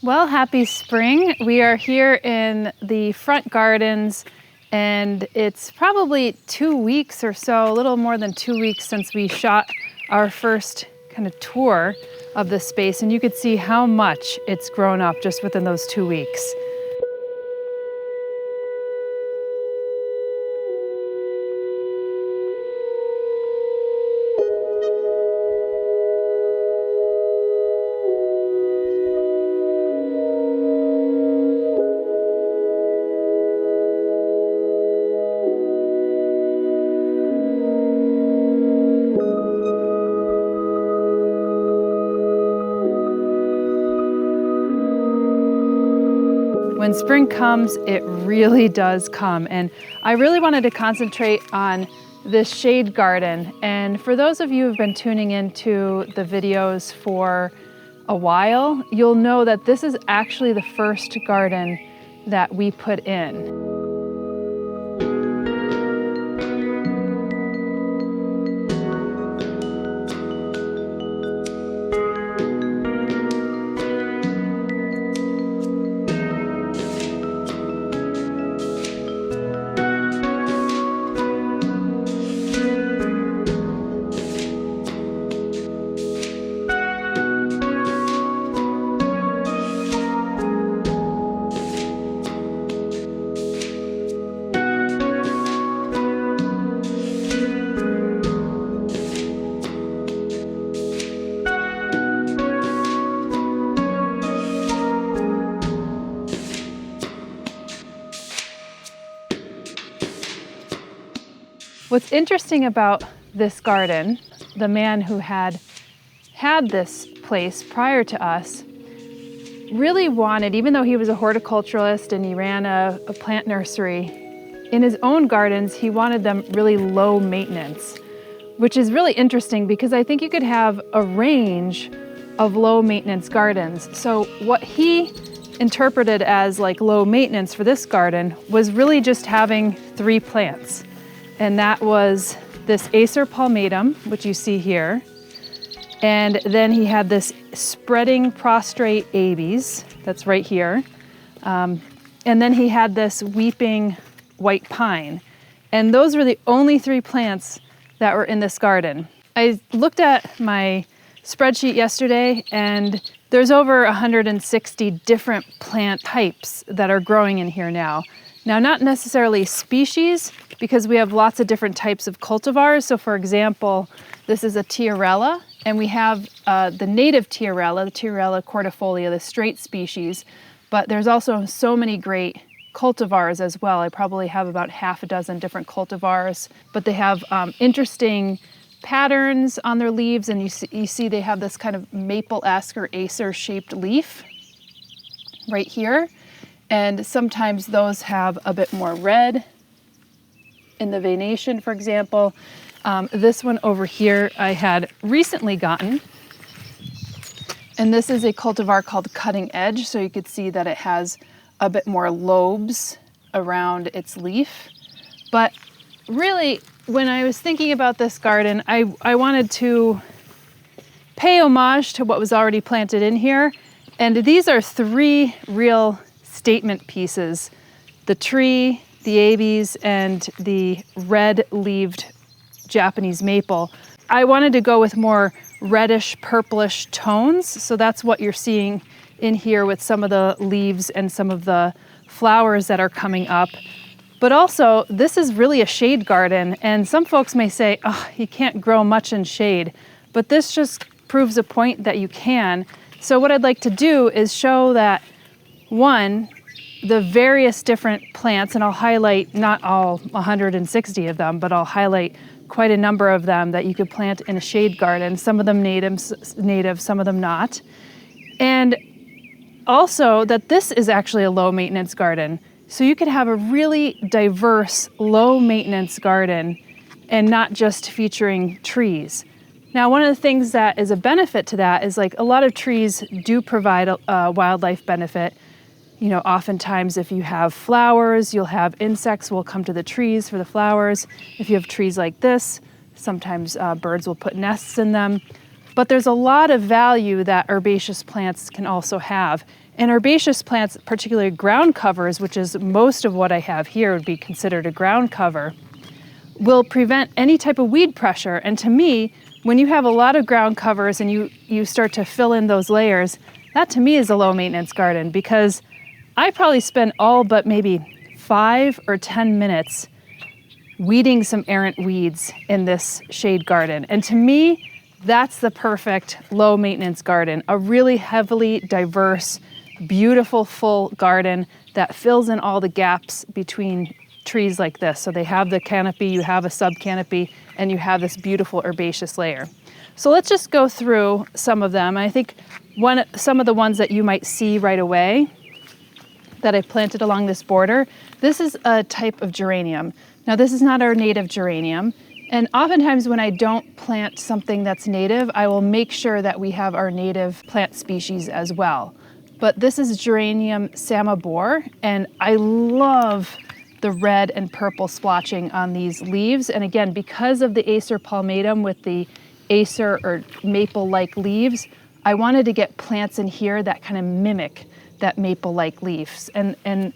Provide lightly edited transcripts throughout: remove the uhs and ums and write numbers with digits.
Well, happy spring. We are here in the front gardens, and it's probably 2 weeks or so, a little more than 2 weeks since we shot our first kind of tour of the space, and you could see how much it's grown up just within those 2 weeks. When spring comes, it really does come. And I really wanted to concentrate on this shade garden. And for those of you who've been tuning into the videos for a while, you'll know that this is actually the first garden that we put in. What's interesting about this garden, the man who had this place prior to us really wanted, even though he was a horticulturalist and he ran a plant nursery, in his own gardens, he wanted them really low maintenance, which is really interesting because I think you could have a range of low maintenance gardens. So what he interpreted as like low maintenance for this garden was really just having 3 plants. And that was this Acer palmatum, which you see here. And then he had this spreading prostrate abies, that's right here. And then he had this weeping white pine. And those were the only 3 plants that were in this garden. I looked at my spreadsheet yesterday, and there's over 160 different plant types that are growing in here now. Now, not necessarily species, because we have lots of different types of cultivars. So for example, this is a tiarella, and we have the native tiarella, the Tiarella cordifolia, the straight species, but there's also so many great cultivars as well. I probably have about half a dozen different cultivars, but they have interesting patterns on their leaves, and you see they have this kind of maple-esque or acer-shaped leaf right here. And sometimes those have a bit more red in the venation, for example. This one over here I had recently gotten. And this is a cultivar called Cutting Edge. So you could see that it has a bit more lobes around its leaf. But really, when I was thinking about this garden, I wanted to pay homage to what was already planted in here. And these are 3 real statement pieces: the tree, the abies, and the red-leaved Japanese maple. I wanted to go with more reddish, purplish tones, so that's what you're seeing in here with some of the leaves and some of the flowers that are coming up. But also, this is really a shade garden, and some folks may say, oh, you can't grow much in shade, but this just proves a point that you can. So what I'd like to do is show that, one, the various different plants, and I'll highlight not all 160 of them, but I'll highlight quite a number of them that you could plant in a shade garden, some of them native, some of them not. And also that this is actually a low maintenance garden. So you could have a really diverse, low maintenance garden and not just featuring trees. Now, one of the things that is a benefit to that is like a lot of trees do provide a wildlife benefit. You know, oftentimes if you have flowers, you'll have insects will come to the trees for the flowers. If you have trees like this, sometimes birds will put nests in them. But there's a lot of value that herbaceous plants can also have. And herbaceous plants, particularly ground covers, which is most of what I have here would be considered a ground cover, will prevent any type of weed pressure. And to me, when you have a lot of ground covers and you start to fill in those layers, that to me is a low maintenance garden, because I probably spend all but maybe 5 or 10 minutes weeding some errant weeds in this shade garden. And to me, that's the perfect low maintenance garden, a really heavily diverse, beautiful, full garden that fills in all the gaps between trees like this. So they have the canopy, you have a sub-canopy, and you have this beautiful herbaceous layer. So let's just go through some of them. I think some of the ones that you might see right away that I planted along this border, this is a type of geranium. Now this is not our native geranium, and oftentimes when I don't plant something that's native, I will make sure that we have our native plant species as well. But this is geranium samobor, and I love the red and purple splotching on these leaves. And again, because of the Acer palmatum with the Acer or maple-like leaves, I wanted to get plants in here that kind of mimic that maple-like leaves. And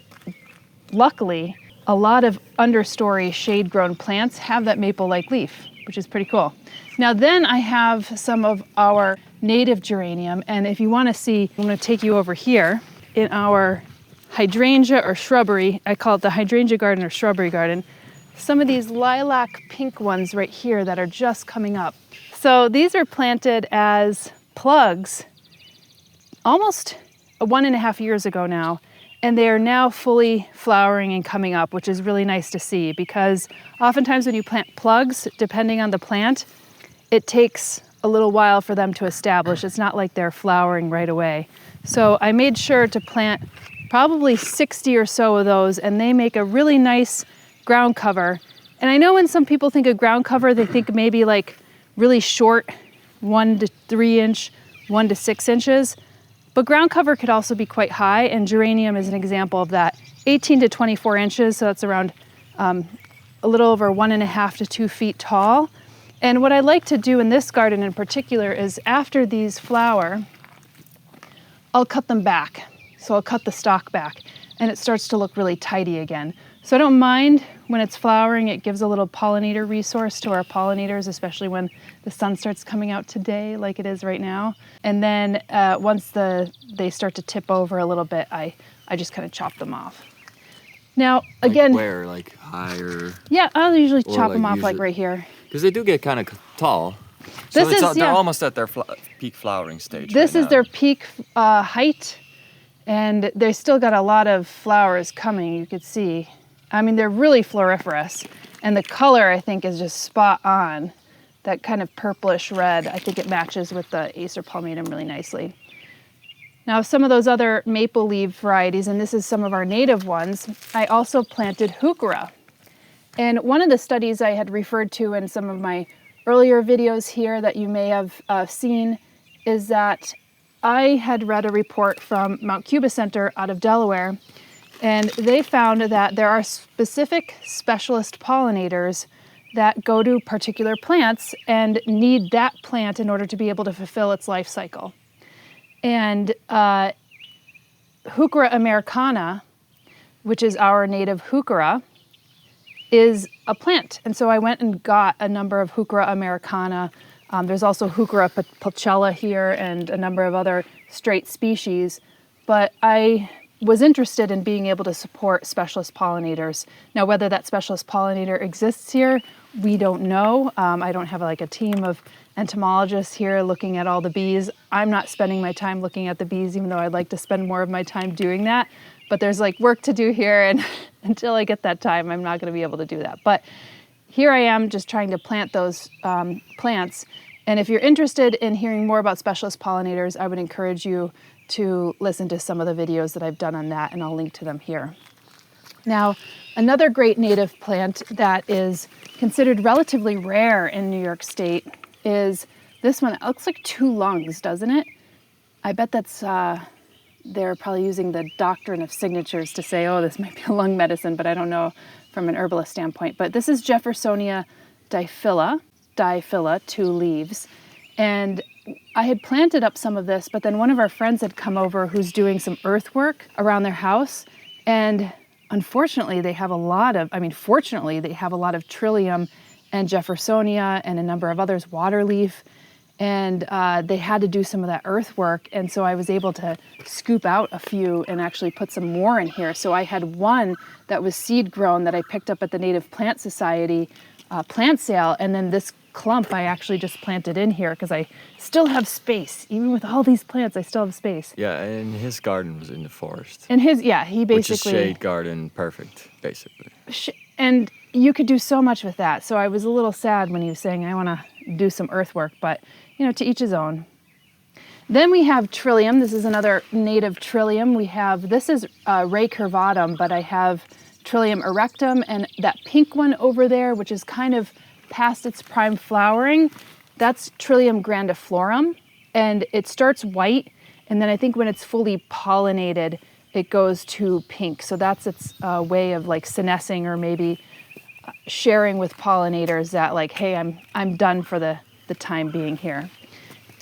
luckily, a lot of understory shade-grown plants have that maple-like leaf, which is pretty cool. Now then I have some of our native geranium, and if you want to see, I'm going to take you over here in our hydrangea or shrubbery. I call it the hydrangea garden or shrubbery garden. Some of these lilac pink ones right here that are just coming up. So these are planted as plugs almost 1.5 years ago now, and they are now fully flowering and coming up, which is really nice to see, because oftentimes when you plant plugs, depending on the plant, it takes a little while for them to establish. It's not like they're flowering right away. So I made sure to plant probably 60 or so of those, and they make a really nice ground cover. And I know when some people think of ground cover, they think maybe like really short, 1 to 3 inch, 1 to 6 inches. But ground cover could also be quite high, and geranium is an example of that. 18 to 24 inches, so that's around a little over 1.5 to 2 feet tall. And what I like to do in this garden in particular is after these flower, I'll cut them back. So I'll cut the stalk back, and it starts to look really tidy again. So I don't mind when it's flowering. It gives a little pollinator resource to our pollinators, especially when the sun starts coming out today like it is right now. And then once they start to tip over a little bit, I just kind of chop them off. Now, again... Like where? Like higher? Yeah, I'll usually chop them off like right here. Because they do get kind of tall. So they're almost at their peak flowering stage. This is their peak height, and they still got a lot of flowers coming, you could see. I mean, they're really floriferous, and the color, I think, is just spot on. That kind of purplish red, I think it matches with the Acer palmatum really nicely. Now, some of those other maple leaf varieties, and this is some of our native ones, I also planted heuchera. And one of the studies I had referred to in some of my earlier videos here that you may have seen is that I had read a report from Mount Cuba Center out of Delaware, and they found that there are specific specialist pollinators that go to particular plants and need that plant in order to be able to fulfill its life cycle. And Heuchera americana, which is our native heuchera, is a plant. And so I went and got a number of Heuchera americana. There's also Heuchera pulchella here and a number of other straight species. But I was interested in being able to support specialist pollinators. Now, whether that specialist pollinator exists here, we don't know. I don't have like a team of entomologists here looking at all the bees. I'm not spending my time looking at the bees, even though I'd like to spend more of my time doing that. But there's like work to do here, and until I get that time, I'm not going to be able to do that. But here I am just trying to plant those plants. And if you're interested in hearing more about specialist pollinators, I would encourage you to listen to some of the videos that I've done on that, and I'll link to them here. Now, another great native plant that is considered relatively rare in New York State is this one. It looks like 2 lungs, doesn't it? I bet that's, they're probably using the doctrine of signatures to say, oh, this might be a lung medicine, but I don't know from an herbalist standpoint. But this is Jeffersonia diphylla, 2 leaves. And I had planted up some of this, but then one of our friends had come over who's doing some earthwork around their house. And unfortunately, fortunately, they have a lot of Trillium and Jeffersonia and a number of others, waterleaf. And they had to do some of that earthwork. And so I was able to scoop out a few and actually put some more in here. So I had one that was seed grown that I picked up at the Native Plant Society plant sale. And then this clump I actually just planted in here because I still have space. Even with all these plants, I still have space. Yeah, and his garden was in the forest. And he basically... Which is shade garden perfect, basically. And you could do so much with that. So I was a little sad when he was saying, I want to do some earthwork, but to each his own. Then we have Trillium. This is another native Trillium. This is Ray curvatum, but I have Trillium erectum and that pink one over there, which is kind of past its prime flowering. That's Trillium grandiflorum, and it starts white, and then I think when it's fully pollinated, it goes to pink. So that's its way of like senescing or maybe sharing with pollinators that like, hey, I'm done for the time being here.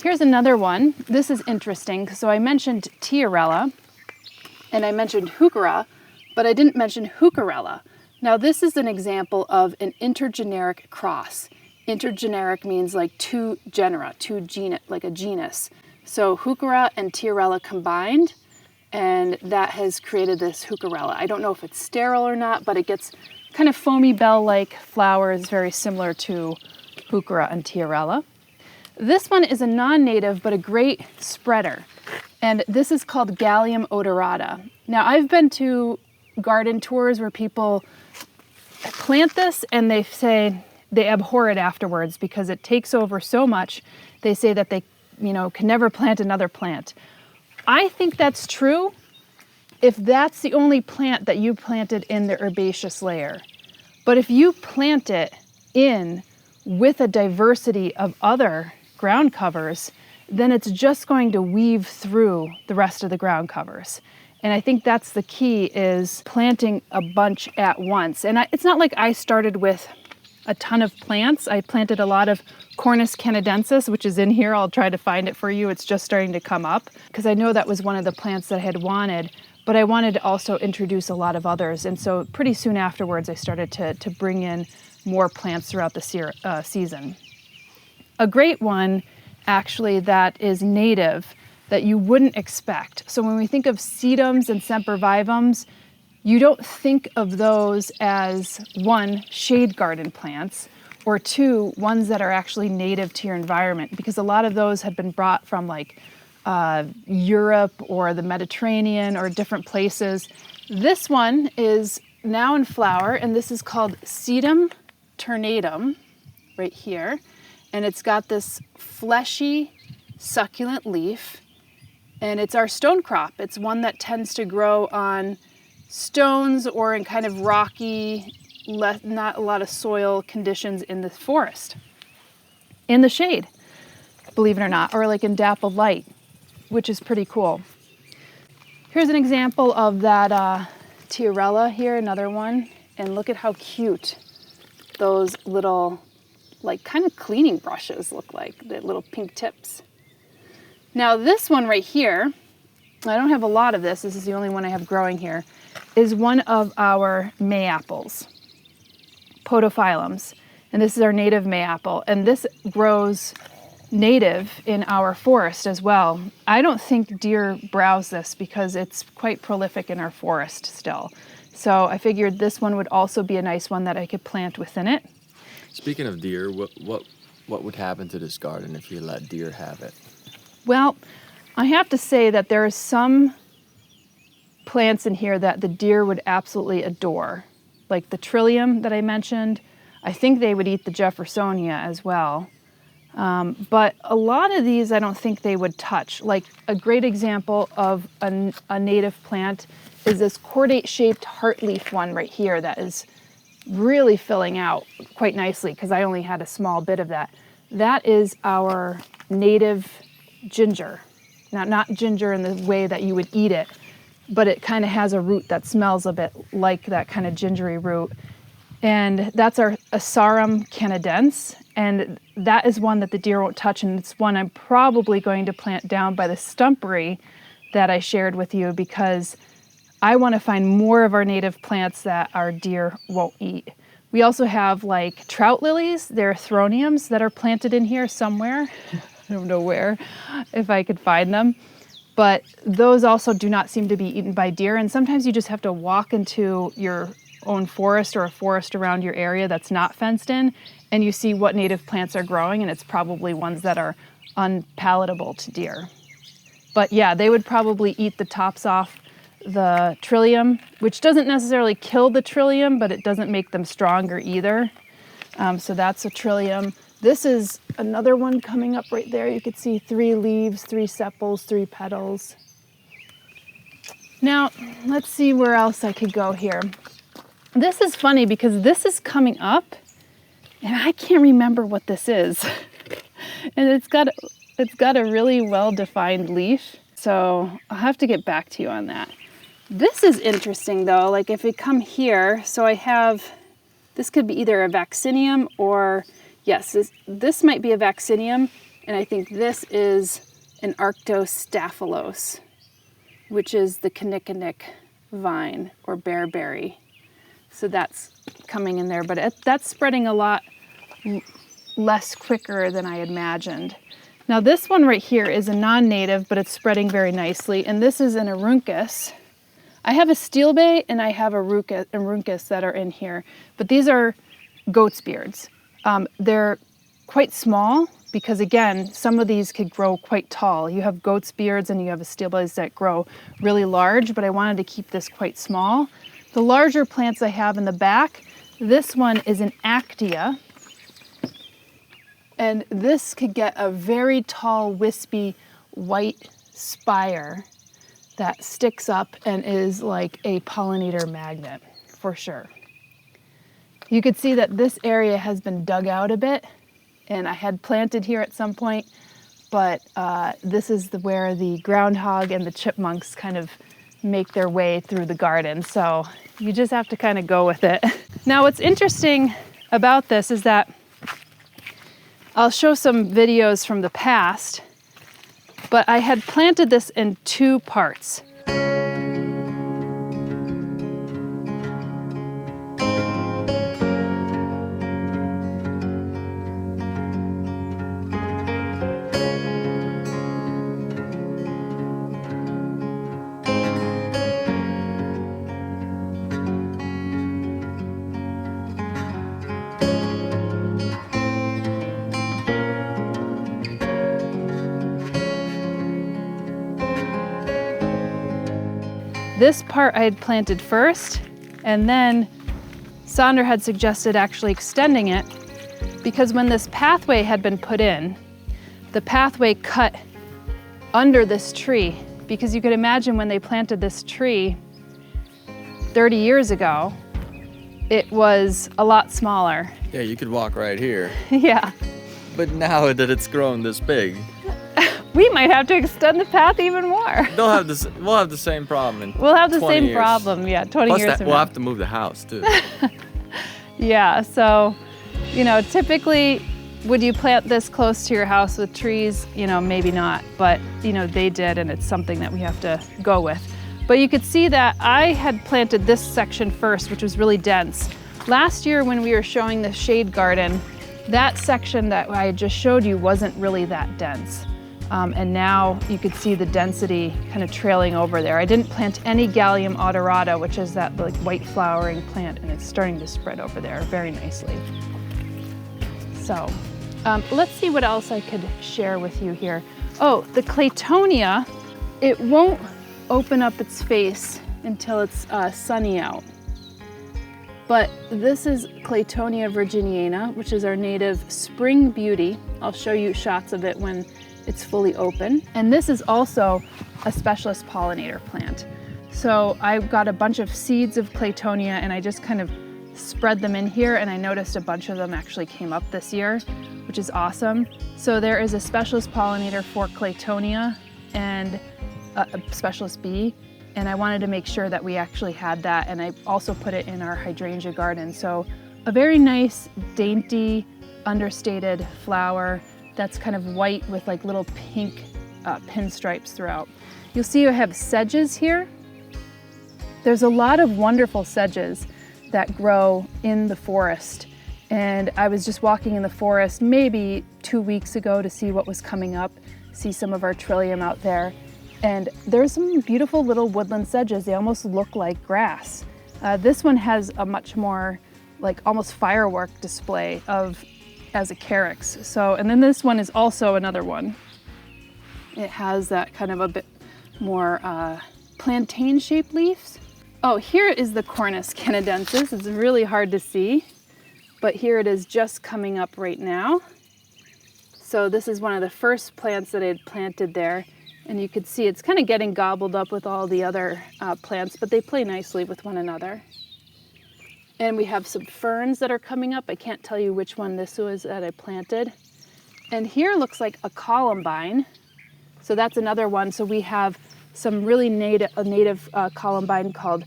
Here's another one. This is interesting. So I mentioned Tiarella and I mentioned Heuchera, but I didn't mention Heucherella. Now this is an example of an intergeneric cross. Intergeneric means like two genera, like a genus. So Heuchera and Tiarella combined, and that has created this Heucherella. I don't know if it's sterile or not, but it gets kind of foamy bell-like flowers, very similar to Heuchera and Tiarella. This one is a non-native, but a great spreader. And this is called Gallium odorata. Now, I've been to garden tours where people plant this and they say they abhor it afterwards because it takes over so much. They say that they, can never plant another plant. I think that's true if that's the only plant that you planted in the herbaceous layer. But if you plant it in with a diversity of other ground covers, then it's just going to weave through the rest of the ground covers. And I think that's the key, is planting a bunch at once. And it's not like I started with a ton of plants. I planted a lot of Cornus canadensis, which is in here. I'll try to find it for you. It's just starting to come up because I know that was one of the plants that I had wanted, but I wanted to also introduce a lot of others. And so pretty soon afterwards, I started to bring in more plants throughout the season. A great one, actually, that is native that you wouldn't expect. So when we think of sedums and sempervivums, you don't think of those as, one, shade garden plants, or two, ones that are actually native to your environment, because a lot of those had been brought from like Europe or the Mediterranean or different places. This one is now in flower, and this is called Sedum ternatum, right here. And it's got this fleshy, succulent leaf, and it's our stone crop. It's one that tends to grow on stones or in kind of rocky, not a lot of soil conditions in the forest, in the shade, believe it or not, or like in dappled light, which is pretty cool. Here's an example of that Tiarella here, another one, and look at how cute those little, like kind of cleaning brushes look like, the little pink tips. Now this one right here, I don't have a lot of this is the only one I have growing here, is one of our Mayaples, Podophyllums. And this is our native Mayapple. And this grows native in our forest as well. I don't think deer browse this because it's quite prolific in our forest still. So I figured this one would also be a nice one that I could plant within it. Speaking of deer, what would happen to this garden if you let deer have it? Well, I have to say that there are some plants in here that the deer would absolutely adore, like the Trillium that I mentioned. I think they would eat the Jeffersonia as well. But a lot of these I don't think they would touch. Like a great example of a native plant is this cordate-shaped heartleaf one right here that is really filling out quite nicely because I only had a small bit of that. That is our native ginger. Now, not ginger in the way that you would eat it, but it kind of has a root that smells a bit like that kind of gingery root. And that's our Asarum canadense. And that is one that the deer won't touch, and it's one I'm probably going to plant down by the stumpery that I shared with you, because I want to find more of our native plants that our deer won't eat. We also have like trout lilies, they're throniums that are planted in here somewhere. I don't know where, if I could find them. But those also do not seem to be eaten by deer, and sometimes you just have to walk into your own forest or a forest around your area that's not fenced in, and you see what native plants are growing, and it's probably ones that are unpalatable to deer. But yeah, they would probably eat the tops off the trillium, which doesn't necessarily kill the trillium, but it doesn't make them stronger either. So that's a trillium. This is another one coming up right there. You could see 3 leaves, 3 sepals, 3 petals. Now, let's see where else I could go here. This is funny because this is coming up and I can't remember what this is. And it's got a really well-defined leaf. So I'll have to get back to you on that. This is interesting though, like if we come here, so I have, this could be either a vaccinium or, yes, this might be a vaccinium, and I think this is an arctostaphylos, which is the kinnikinick vine or bearberry. So that's coming in there, but that's spreading a lot less quicker than I imagined. Now this one right here is a non-native, but it's spreading very nicely, and this is an aruncus. I have a steelbay and I have a aruncus that are in here, but these are goat's beards. They're quite small because, again, some of these could grow quite tall. You have goat's beards and you have a steelbays that grow really large, but I wanted to keep this quite small. The larger plants I have in the back, this one is an actia, and this could get a very tall, wispy, white spire that sticks up and is like a pollinator magnet, for sure. You could see that this area has been dug out a bit, and I had planted here at some point, but this is where the groundhog and the chipmunks kind of make their way through the garden, so you just have to kind of go with it. Now, what's interesting about this is that I'll show some videos from the past, but I had planted this in 2 parts. This part I had planted first, and then Sandra had suggested actually extending it, because when this pathway had been put in, the pathway cut under this tree, because you could imagine when they planted this tree 30 years ago, it was a lot smaller. Yeah, you could walk right here. Yeah. But now that it's grown this big, we might have to extend the path even more. we'll have the same problem in We'll have the 20 same years. problem, yeah, 20 Plus years that, from we'll now. have to move the house too. Yeah, so, typically, would you plant this close to your house with trees? Maybe not, but, they did, and it's something that we have to go with. But you could see that I had planted this section first, which was really dense. Last year when we were showing the shade garden, that section that I just showed you wasn't really that dense. And now you could see the density kind of trailing over there. I didn't plant any Gallium odorata, which is that like white flowering plant, and it's starting to spread over there very nicely. So let's see what else I could share with you here. Oh, the Claytonia, it won't open up its face until it's sunny out. But this is Claytonia virginiana, which is our native spring beauty. I'll show you shots of it when it's fully open. And this is also a specialist pollinator plant. So I got a bunch of seeds of Claytonia and I just kind of spread them in here, and I noticed a bunch of them actually came up this year, which is awesome. So there is a specialist pollinator for Claytonia and a specialist bee, and I wanted to make sure that we actually had that, and I also put it in our hydrangea garden. So a very nice, dainty understated flower that's kind of white with like little pink pinstripes throughout. You'll see I have sedges here. There's a lot of wonderful sedges that grow in the forest. And I was just walking in the forest maybe 2 weeks ago to see what was coming up, see some of our trillium out there. And there's some beautiful little woodland sedges. They almost look like grass. This one has a much more like almost firework display as a carex. So, and then this one is also another one. It has that kind of a bit more plantain shaped leaves. Oh, here is the Cornus canadensis. It's really hard to see, but here it is just coming up right now. So this is one of the first plants that I had planted there. And you could see it's kind of getting gobbled up with all the other plants, but they play nicely with one another. And we have some ferns that are coming up. I can't tell you which one this was that I planted. And here looks like a columbine. So that's another one. So we have some really native columbine called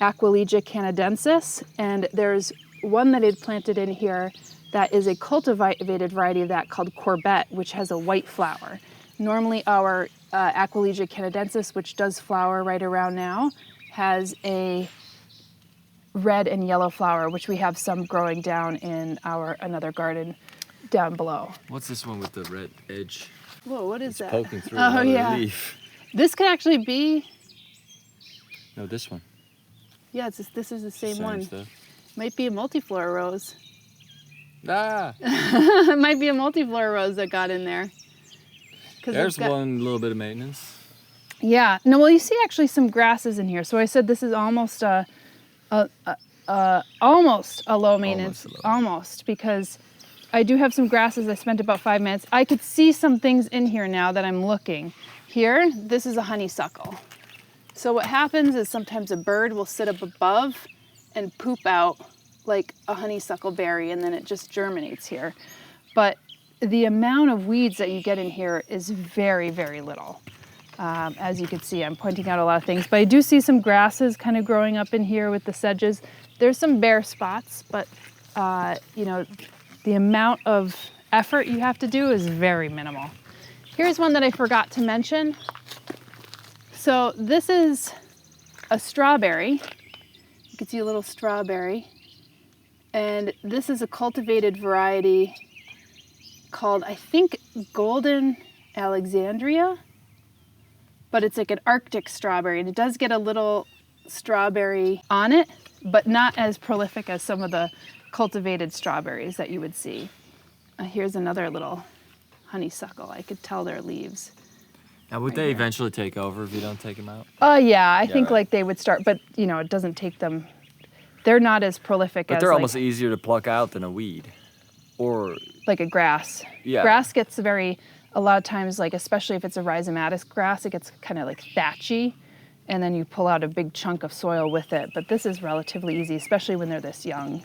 Aquilegia canadensis. And there's one that I planted in here that is a cultivated variety of that called Corbett, which has a white flower. Normally our Aquilegia canadensis, which does flower right around now, has a red and yellow flower, which we have some growing down in another garden down below. What's this one with the red edge? Whoa, what is that? Poking through another leaf. This could actually be... No, this one. Yeah, this is the same one. Stuff. Might be a multiflora rose. Ah! It might be a multiflora rose that got in there. There's one little bit of maintenance. Yeah. No, well, you see actually some grasses in here. So I said this is almost almost a low maintenance. Almost, because I do have some grasses. I spent about 5 minutes. I could see some things in here now that I'm looking. Here, this is a honeysuckle. So what happens is sometimes a bird will sit up above and poop out like a honeysuckle berry, and then it just germinates here. But the amount of weeds that you get in here is very, very little. As you can see, I'm pointing out a lot of things, but I do see some grasses kind of growing up in here with the sedges. There's some bare spots, but you know, the amount of effort you have to do is very minimal. Here's one that I forgot to mention. So this is a strawberry. You can see a little strawberry. And this is a cultivated variety called, I think, Golden Alexandria, but it's like an Arctic strawberry, and it does get a little strawberry on it, but not as prolific as some of the cultivated strawberries that you would see. Here's another little honeysuckle. I could tell their leaves. Now, would they eventually take over if you don't take them out? Yeah, I think like they would start, but you know, it doesn't take them. They're not as prolific as. But they're almost easier to pluck out than a weed, or like a grass. Yeah. Grass gets a lot of times, like especially if it's a rhizomatous grass, it gets kind of like thatchy, and then you pull out a big chunk of soil with it. But this is relatively easy, especially when they're this young.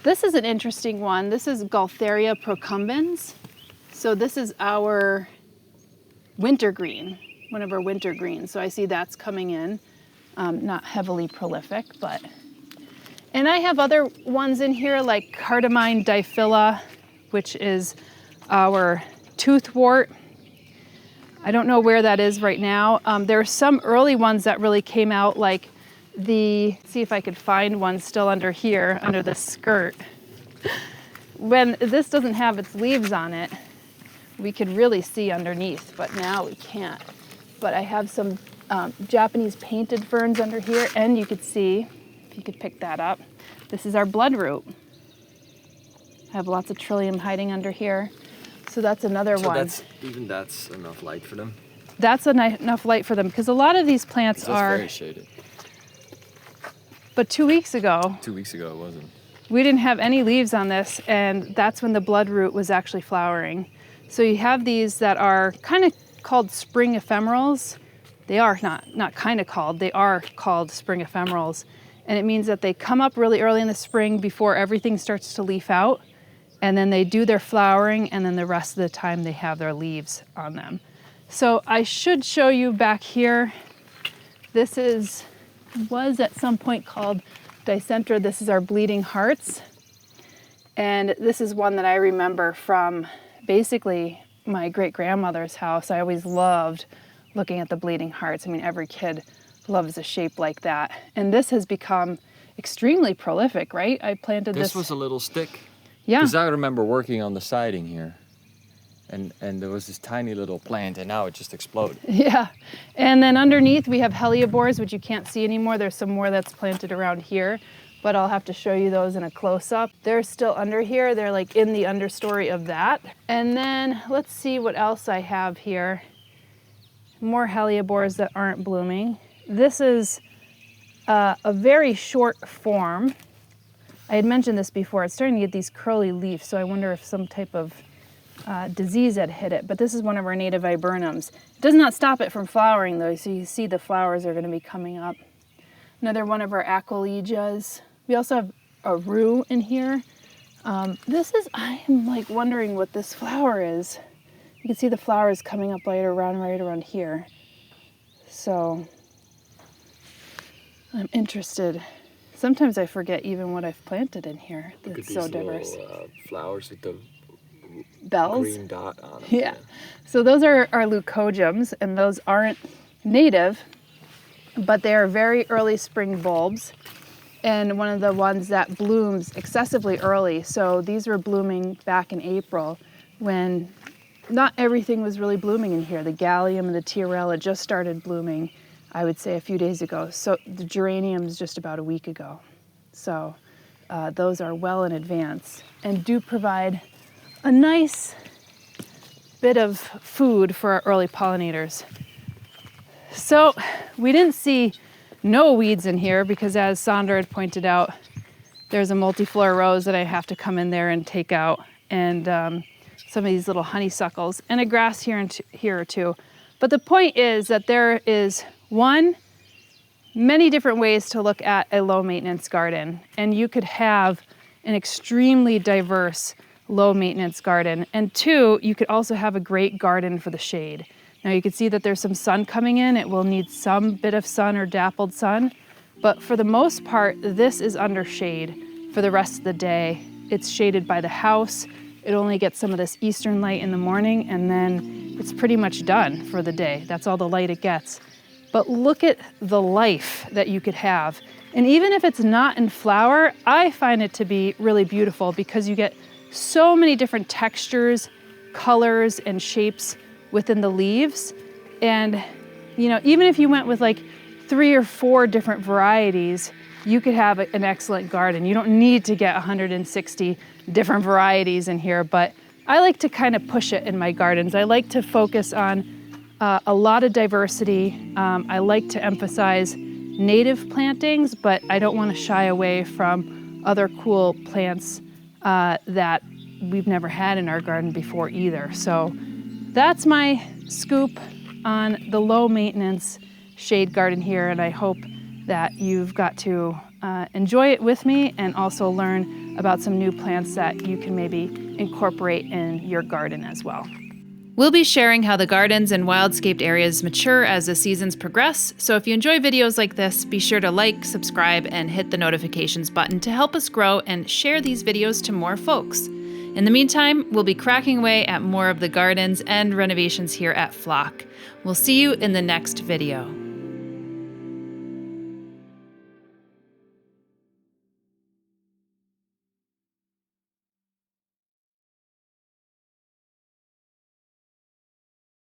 This is an interesting one. This is Gaultheria procumbens. So this is our wintergreen, one of our winter greens. So I see that's coming in, not heavily prolific, but. And I have other ones in here like cardamine diphylla, which is our toothwort. I don't know where that is right now. There are some early ones that really came out, like see if I could find one still under here, under the skirt. When this doesn't have its leaves on it, we could really see underneath, but now we can't. But I have some Japanese painted ferns under here, and you could see, if you could pick that up, this is our bloodroot. I have lots of trillium hiding under here. So that's another one. That's enough light for them? That's enough light for them, because a lot of these plants are very shaded. But 2 weeks ago. 2 weeks ago it wasn't. We didn't have any leaves on this, and that's when the bloodroot was actually flowering. So you have these that are kind of called spring ephemerals. They are not kind of called, they are called spring ephemerals. And it means that they come up really early in the spring before everything starts to leaf out. And then they do their flowering, and then the rest of the time they have their leaves on them. So I should show you back here. This was at some point called Dicentra. This is our bleeding hearts. And this is one that I remember from basically my great-grandmother's house. I always loved looking at the bleeding hearts. I mean, every kid loves a shape like that. And this has become extremely prolific, right? I planted this. This was a little stick. Yeah. Because I remember working on the siding here. And there was this tiny little plant, and now it just exploded. Yeah. And then underneath we have hellebores, which you can't see anymore. There's some more that's planted around here, but I'll have to show you those in a close-up. They're still under here. They're like in the understory of that. And then let's see what else I have here. More hellebores that aren't blooming. This is a very short form. I had mentioned this before. It's starting to get these curly leaves, so I wonder if some type of disease had hit it. But this is one of our native viburnums. It does not stop it from flowering though, so you see the flowers are going to be coming up. Another one of our aquilegias. We also have a rue in here. I am like wondering what this flower is. You can see the flowers coming up right around here. So I'm interested. Sometimes I forget even what I've planted in here. It's so diverse. Little, flowers with the bells, green dot on them. Yeah. So those are our leucojums, and those aren't native, but they are very early spring bulbs, and one of the ones that blooms excessively early. So these were blooming back in April when not everything was really blooming in here. The gallium and the tiarella just started blooming, I would say, a few days ago. So the geraniums just about a week ago. So those are well in advance and do provide a nice bit of food for our early pollinators. So we didn't see no weeds in here because, as Sandra had pointed out, there's a multiflora rose that I have to come in there and take out, and some of these little honeysuckles, and a grass here or two. But the point is that there is many different ways to look at a low maintenance garden, and you could have an extremely diverse low maintenance garden. And two, you could also have a great garden for the shade. Now you can see that there's some sun coming in. It will need some bit of sun or dappled sun, but for the most part, this is under shade for the rest of the day. It's shaded by the house. It only gets some of this eastern light in the morning, and then it's pretty much done for the day. That's all the light it gets. But look at the life that you could have. And even if it's not in flower, I find it to be really beautiful because you get so many different textures, colors, and shapes within the leaves. And, you know, even if you went with like 3 or 4 different varieties, you could have an excellent garden. You don't need to get 160 different varieties in here, but I like to kind of push it in my gardens. I like to focus on a lot of diversity. I like to emphasize native plantings, but I don't want to shy away from other cool plants that we've never had in our garden before either. So that's my scoop on the low maintenance shade garden here, and I hope that you've got to enjoy it with me and also learn about some new plants that you can maybe incorporate in your garden as well. We'll be sharing how the gardens and wildscaped areas mature as the seasons progress, so if you enjoy videos like this, be sure to like, subscribe, and hit the notifications button to help us grow and share these videos to more folks. In the meantime, we'll be cracking away at more of the gardens and renovations here at Flock. We'll see you in the next video.